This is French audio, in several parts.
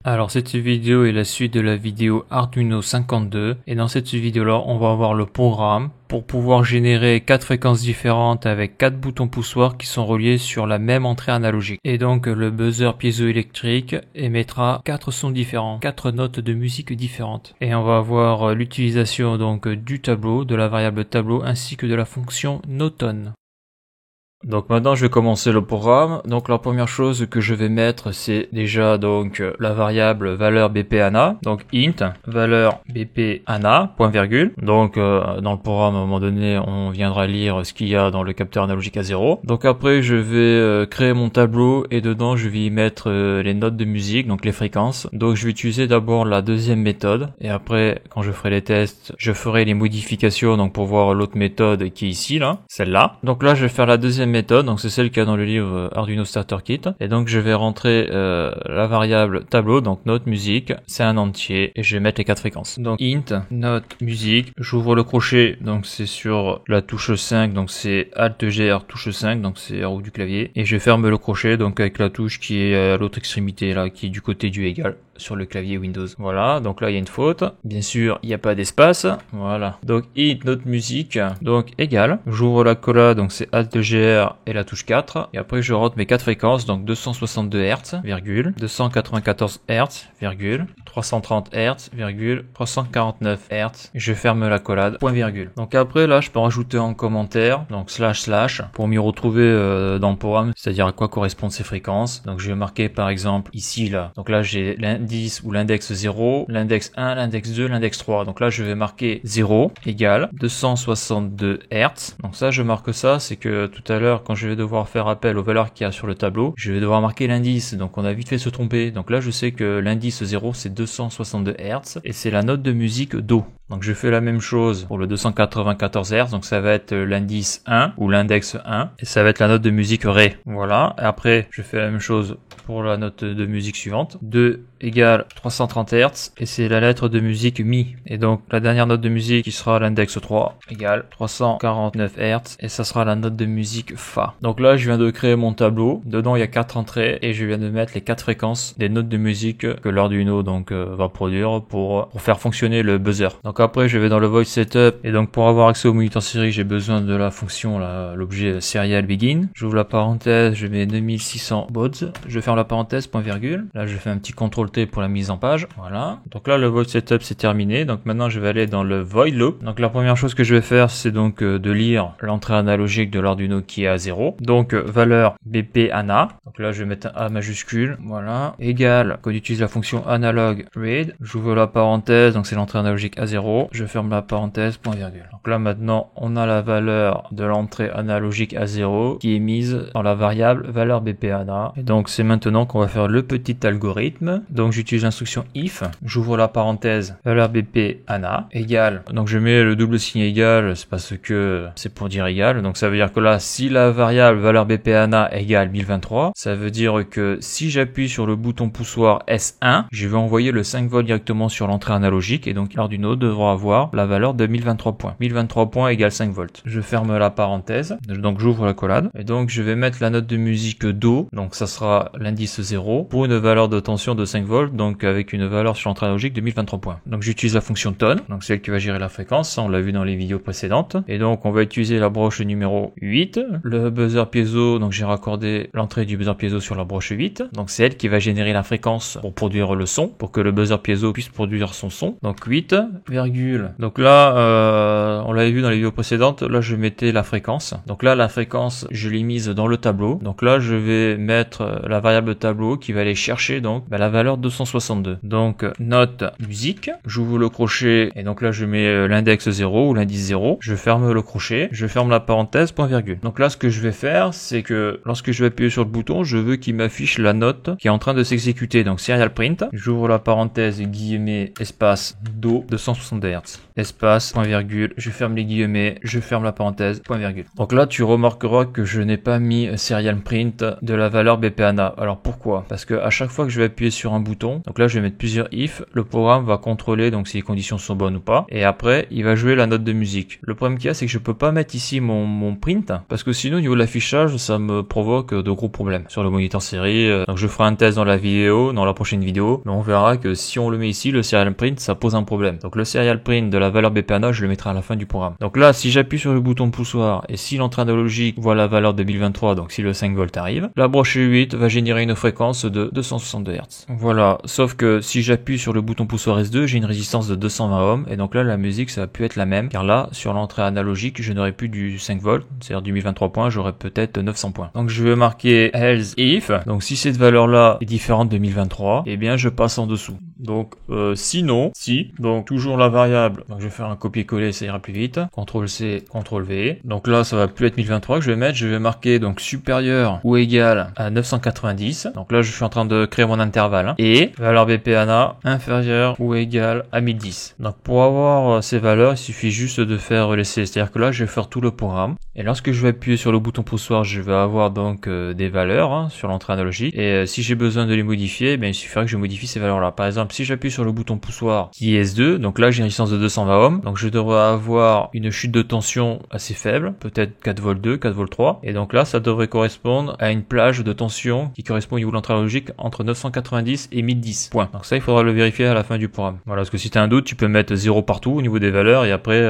Alors cette vidéo est la suite de la vidéo Arduino 52 et dans cette vidéo là on va voir le programme pour pouvoir générer 4 fréquences différentes avec 4 boutons poussoirs qui sont reliés sur la même entrée analogique. Et donc le buzzer piézoélectrique émettra 4 sons différents, 4 notes de musique différentes. Et on va voir l'utilisation donc du tableau, de la variable tableau ainsi que de la fonction noton. Donc maintenant je vais commencer le programme. Donc la première chose que je vais mettre c'est déjà donc la variable valeur bpana, donc int valeur bpana point virgule. Donc dans le programme à un moment donné on viendra lire ce qu'il y a dans le capteur analogique à 0. Donc après je vais créer mon tableau et dedans je vais y mettre les notes de musique, donc les fréquences. Donc je vais utiliser d'abord la deuxième méthode et après quand je ferai les tests je ferai les modifications donc pour voir l'autre méthode qui est ici là, celle-là. Donc là je vais faire la deuxième méthode, donc c'est celle qu'il y a dans le livre Arduino Starter Kit, et donc je vais rentrer la variable tableau, donc note musique, c'est un entier, et je vais mettre les 4 fréquences. Donc int note musique, j'ouvre le crochet, donc c'est sur la touche 5, donc c'est Alt GR touche 5, donc c'est en haut du clavier, et je ferme le crochet donc avec la touche qui est à l'autre extrémité là, qui est du côté du égal sur le clavier Windows. Voilà, donc là il y a une faute. Bien sûr, il n'y a pas d'espace. Voilà. Donc int note musique, donc égal. J'ouvre la colla, donc c'est Alt GR et la touche 4. Et après je rentre mes 4 fréquences, donc 262 Hz, virgule, 294 Hz, virgule, 330 Hz, virgule, 349 Hz. Je ferme la collade, point virgule. Donc après là je peux rajouter en commentaire, donc slash pour m'y retrouver dans le programme, c'est-à-dire à quoi correspondent ces fréquences. Donc je vais marquer par exemple ici là. Donc là j'ai l'indice ou l'index 0, l'index 1, l'index 2, l'index 3. Donc là, je vais marquer 0 égale 262 Hz. Donc ça, je marque ça, c'est que tout à l'heure, quand je vais devoir faire appel aux valeurs qu'il y a sur le tableau, je vais devoir marquer l'indice. Donc on a vite fait se tromper. Donc là, je sais que l'indice 0, c'est 262 Hz et c'est la note de musique Do. Donc je fais la même chose pour le 294 Hz, donc ça va être l'indice 1 ou l'index 1 et ça va être la note de musique Ré. Voilà, et après je fais la même chose pour la note de musique suivante. 2 égale 330 Hz et c'est la lettre de musique Mi. Et donc la dernière note de musique qui sera l'index 3 égale 349 Hz et ça sera la note de musique Fa. Donc là je viens de créer mon tableau, dedans il y a 4 entrées et je viens de mettre les 4 fréquences des notes de musique que l'Arduino donc va produire pour faire fonctionner le buzzer. Donc après je vais dans le void setup et donc pour avoir accès au moniteur série j'ai besoin de la fonction l'objet serial begin. J'ouvre la parenthèse, je mets 2600 bauds, je ferme la parenthèse, point virgule. Là je fais un petit CTRL T pour la mise en page. Voilà. Donc là le void setup c'est terminé. Donc maintenant je vais aller dans le void loop. Donc la première chose que je vais faire c'est donc de lire l'entrée analogique de l'Arduino qui est à 0. Donc valeur bpana. Donc là je vais mettre un A majuscule. Voilà. Égal, quand j'utilise la fonction analog read, j'ouvre la parenthèse, donc c'est l'entrée analogique à 0. Je ferme la parenthèse, point virgule. Donc là maintenant on a la valeur de l'entrée analogique à 0 qui est mise dans la variable valeur bpana. Et donc c'est maintenant qu'on va faire le petit algorithme. Donc j'utilise l'instruction if, j'ouvre la parenthèse valeur bpana égale, donc je mets le double signe égal, c'est parce que c'est pour dire égal. Donc ça veut dire que là si la variable valeur bpana égale 1023, ça veut dire que si j'appuie sur le bouton poussoir S1, je vais envoyer le 5 volts directement sur l'entrée analogique et donc l'Arduino devra avoir la valeur de 1023 points. 1023 points égale 5 volts. Je ferme la parenthèse, donc j'ouvre la collade et donc je vais mettre la note de musique Do, donc ça sera l'indice 0 pour une valeur de tension de 5 volts, donc avec une valeur sur l'entrée analogique de 1023 points. Donc j'utilise la fonction tone, donc c'est elle qui va gérer la fréquence, ça on l'a vu dans les vidéos précédentes. Et donc on va utiliser la broche numéro 8, le buzzer piezo, donc j'ai raccordé l'entrée du buzzer piezo sur la broche 8, donc c'est elle qui va générer la fréquence pour produire le son, pour que le buzzer piezo puisse produire son son. Donc 8, virgule. Donc là, on l'avait vu dans les vidéos précédentes, là je mettais la fréquence. Donc là la fréquence, je l'ai mise dans le tableau. Donc là je vais mettre la variable tableau qui va aller chercher donc la valeur 262. Donc note musique, j'ouvre le crochet et donc là je mets l'index 0 ou l'indice 0, je ferme le crochet, je ferme la parenthèse, point virgule. Donc là ce que je vais faire c'est que lorsque je vais appuyer sur le bouton, je veux qu'il m'affiche la note qui est en train de s'exécuter. Donc serial print, j'ouvre la parenthèse guillemets espace Do 262 262 Hz. Espace, point virgule, je ferme les guillemets, je ferme la parenthèse, point virgule. Donc là, tu remarqueras que je n'ai pas mis serial print de la valeur BPANA. Alors pourquoi? Parce que à chaque fois que je vais appuyer sur un bouton, donc là je vais mettre plusieurs if, le programme va contrôler donc si les conditions sont bonnes ou pas, et après il va jouer la note de musique. Le problème qu'il y a, c'est que je peux pas mettre ici mon print, parce que sinon au niveau de l'affichage, ça me provoque de gros problèmes sur le moniteur série. Donc je ferai un test dans la vidéo, dans la prochaine vidéo, mais on verra que si on le met ici, le serial print, ça pose un problème. Donc le serial print de la valeur BPANA, je le mettrai à la fin du programme. Donc là, si j'appuie sur le bouton poussoir, et si l'entrée analogique voit la valeur 2023, donc si le 5 volts arrive, la broche 8 va générer une fréquence de 262 Hz. Voilà, sauf que si j'appuie sur le bouton poussoir S2, j'ai une résistance de 220 ohms, et donc là la musique ça va plus être la même, car là sur l'entrée analogique je n'aurai plus du 5 volts, c'est-à-dire du 1023 points, j'aurai peut-être 900 points. Donc je vais marquer else if, donc si cette valeur là est différente de 1023, eh bien je passe en dessous. Donc sinon, si, donc toujours la variable, donc je vais faire un copier-coller, ça ira plus vite, CTRL-C, CTRL-V, donc là ça va plus être 1023 que je vais mettre, je vais marquer donc supérieur ou égal à 990, donc là je suis en train de créer mon intervalle, et valeur BPANA inférieure ou égale à 1010. Donc pour avoir ces valeurs, il suffit juste de faire l'essai, c'est-à-dire que là je vais faire tout le programme, et lorsque je vais appuyer sur le bouton poussoir, je vais avoir donc des valeurs sur l'entrée analogique, et si j'ai besoin de les modifier, il suffirait que je modifie ces valeurs-là. Par exemple, si j'appuie sur le bouton poussoir qui est S2, donc là j'ai une résistance de 220 ohms, donc je devrais avoir une chute de tension assez faible, peut-être 4 volts 2, 4 volts 3, et donc là ça devrait correspondre à une plage de tension qui correspond au niveau de l'entrée analogique entre 990 et 1010 points. Donc ça il faudra le vérifier à la fin du programme. Voilà, parce que si tu as un doute, tu peux mettre 0 partout au niveau des valeurs, et après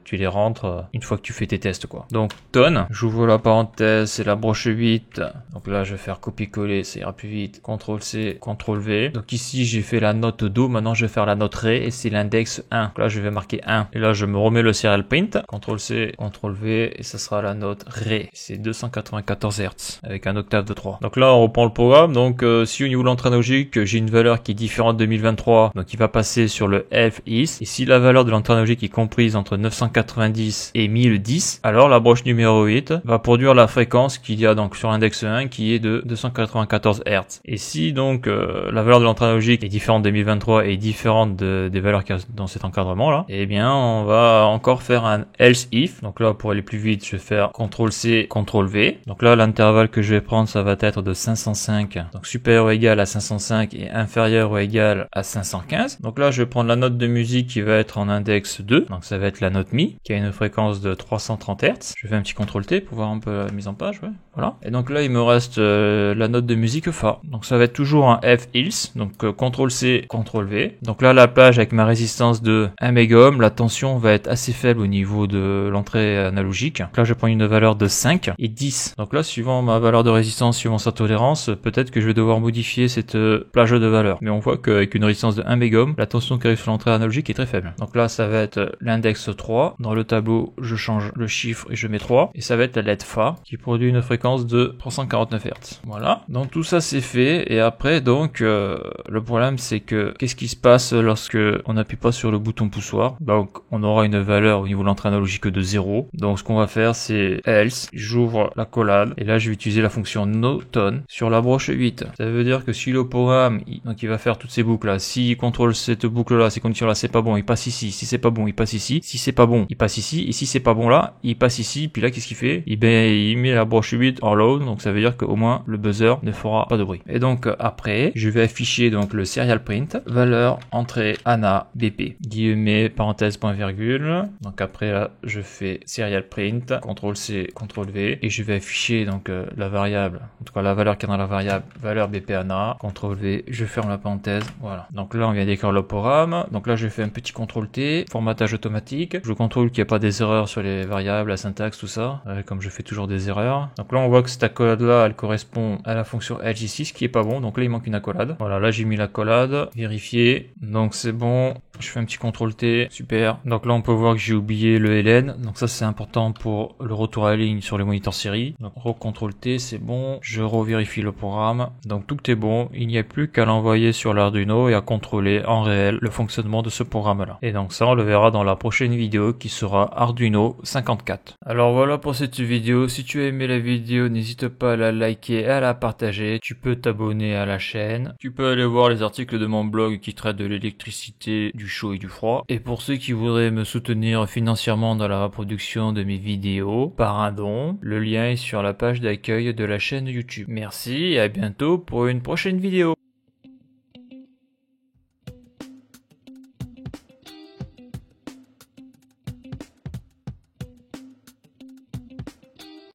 tu les rentres une fois que tu fais tes tests quoi. Donc tonne, j'ouvre la parenthèse, c'est la broche 8, donc là je vais faire copier-coller, ça ira plus vite, CTRL-C, CTRL-V, donc ici j'ai fait la note Do, maintenant je vais faire la note Ré, et c'est l'index 1, donc là je vais marquer 1, et là je me remets le serial print, CTRL-C, CTRL-V, et ça sera la note Ré, c'est 294 Hz, avec un octave de 3. Donc là on reprend le programme, donc si au niveau de l'entrée analogique, j'ai une valeur qui est différente de 1023, donc il va passer sur le F-is, et si la valeur de l'entrée analogique est comprise entre 990 et 1010, alors la broche numéro 8 va produire la fréquence qu'il y a donc sur l'index 1 qui est de 294 Hz. Et si donc la valeur de l'entrée analogique est différente de 1023 et différente des valeurs qu'il y a dans cet encadrement là, eh bien on va encore faire un else if. Donc là pour aller plus vite, je vais faire CTRL-C, CTRL-V. Donc là l'intervalle que je vais prendre, ça va être de 505, donc supérieur ou égal à 505 et inférieur ou égal à 515. Donc là je vais prendre la note de musique qui va être en index 2, donc ça va être la note Mi, qui a une fréquence de 330 Hz. Je fais un petit CTRL-T pour voir un peu la mise en page, ouais. Voilà. Et donc là il me reste la note de musique Fa. Donc ça va être toujours un F-else, donc CTRL-C, CTRL-V. Donc là la plage avec ma résistance de 1 mégaohm, la tension va être assez faible au niveau de l'entrée analogique. Donc là je prends une valeur de 5 et 10. Donc là suivant ma valeur de résistance, suivant sa tolérance, peut-être que je vais devoir modifier cette plage de valeur. Mais on voit qu'avec une résistance de 1 mégaohm, la tension qui arrive sur l'entrée analogique est très faible. Donc là ça va être l'index 3. Dans le tableau je change le chiffre et je mets 3. Et ça va être la LED Fa qui produit une fréquence de 349 Hz. Voilà. Donc tout ça c'est fait, et après donc le problème c'est que qu'est-ce qui se passe lorsque on n'appuie pas sur le bouton poussoir? Donc on aura une valeur au niveau de l'entrée analogique de 0. Donc ce qu'on va faire c'est else, j'ouvre la collade et là je vais utiliser la fonction noTone sur la broche 8. Ça veut dire que si le programme donc il va faire toutes ces boucles là, s'il contrôle cette boucle là, ces conditions là, c'est pas bon, il passe ici, si c'est pas bon il passe ici, si c'est pas bon il passe ici, et si c'est pas bon là il passe ici, puis là qu'est-ce qu'il fait? Il met la broche 8 en low, donc ça veut dire qu'au moins le buzzer ne fera pas de bruit. Et donc après je vais afficher donc le serial print, valeur entrée ANA BP, guillemets, parenthèse, point virgule. Donc après là je fais serial print, CTRL-C, CTRL-V, et je vais afficher donc la variable, en tout cas la valeur qui est dans la variable, valeur BP ANA, CTRL-V, je ferme la parenthèse, voilà. Donc là on vient d'écrire le programme, donc là je fais un petit CTRL-T, formatage automatique, je contrôle qu'il n'y a pas des erreurs sur les variables, la syntaxe, tout ça, comme je fais toujours des erreurs. Donc là on voit que cette accolade là elle correspond à la fonction edge ici, ce qui est pas bon, donc là il manque une accolade. Voilà, là j'ai mis l'accolade, vérifier, donc c'est bon, je fais un petit CTRL-T, super. Donc là on peut voir que j'ai oublié le LN, donc ça c'est important pour le retour à la ligne sur les moniteurs série. Donc CTRL-T, c'est bon, je revérifie le programme, donc tout est bon, il n'y a plus qu'à l'envoyer sur l'Arduino et à contrôler en réel le fonctionnement de ce programme là. Et donc ça on le verra dans la prochaine vidéo qui sera Arduino 54. Alors voilà pour cette vidéo, si tu as aimé la vidéo n'hésite pas à la liker et à la partager, tu peux t'abonner à la chaîne, tu peux aller voir les articles de mon blog qui traitent de l'électricité, du du chaud et du froid. Et pour ceux qui voudraient me soutenir financièrement dans la reproduction de mes vidéos par un don, le lien est sur la page d'accueil de la chaîne YouTube. Merci et à bientôt pour une prochaine vidéo.